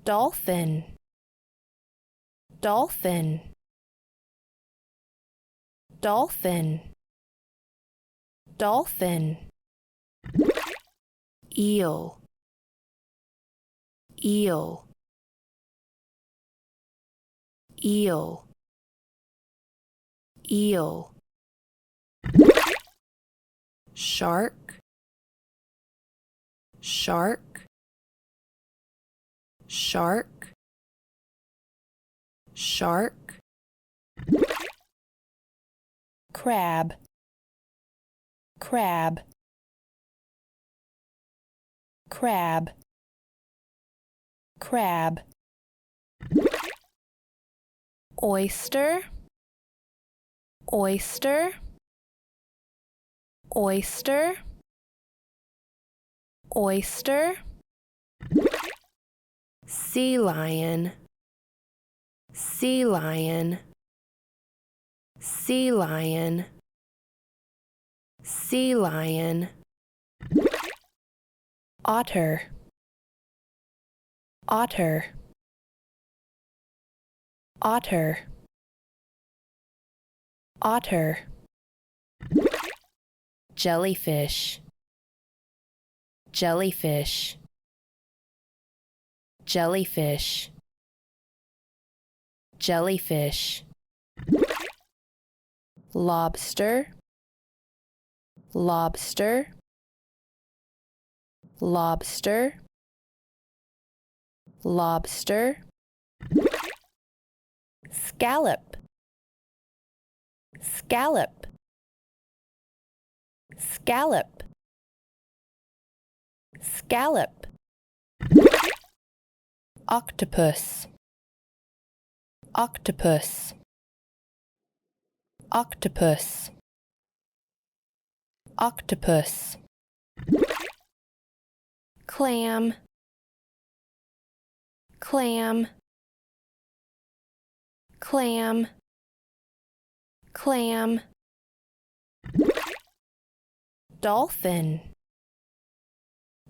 dolphin, dolphin, dolphin, dolphin, eel, eel, eel, eel, shark, shark, shark, shark, crab, crab, crab, crab, oyster, oyster, oyster, oyster, sea lion, sea lion, sea lion, sea lion, otter, otter, otter, otter, jellyfish, jellyfish, jellyfish, jellyfish, lobster, lobster, lobster, lobster, scallop, scallop, scallop, scallop, octopus, octopus, octopus, octopus, clam, clam, clam, clam, dolphin,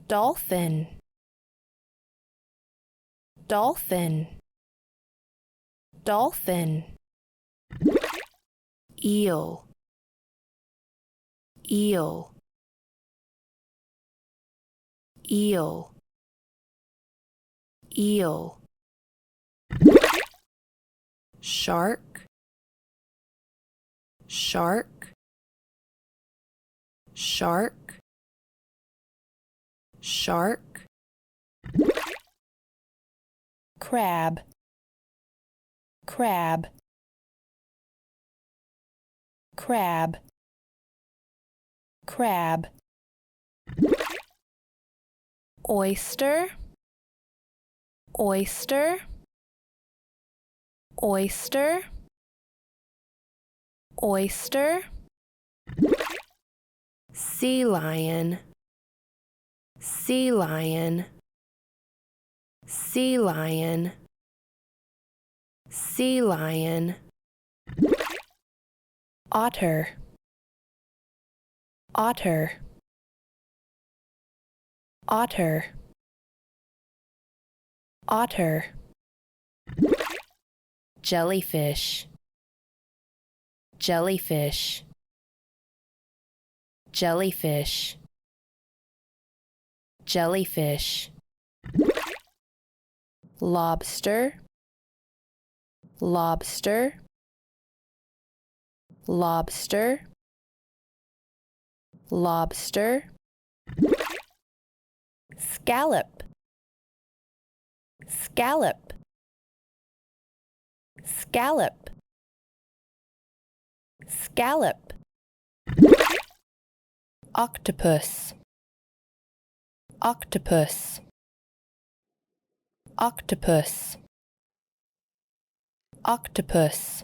dolphin, dolphin, dolphin, eel, eel, eel, eel, shark, shark, shark, shark, crab, crab, crab, crab, oyster, oyster, oyster, oyster, sea lion, sea lion, sea lion, sea lion, otter, otter, otter, otter, jellyfish, jellyfish, jellyfish, jellyfish, lobster, lobster, lobster, lobster, scallop, scallop, scallop, scallop, octopus, octopus, octopus, octopus,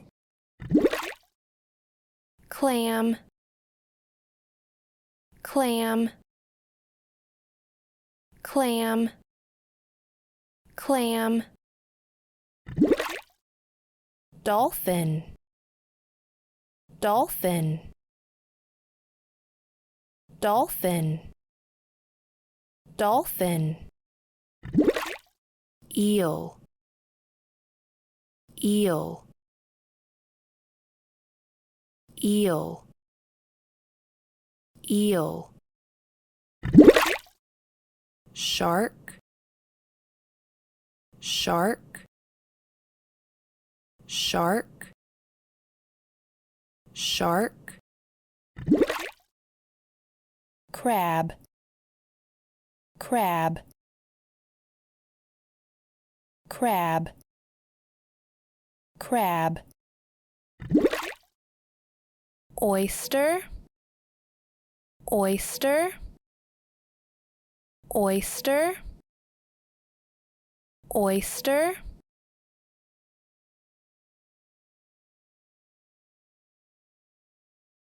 clam, clam, clam, clam, dolphin, dolphin, dolphin, dolphin, eel, eel, eel, eel, shark, shark, shark, shark, crab, crab, crab, crab, oyster, oyster, oyster, oyster,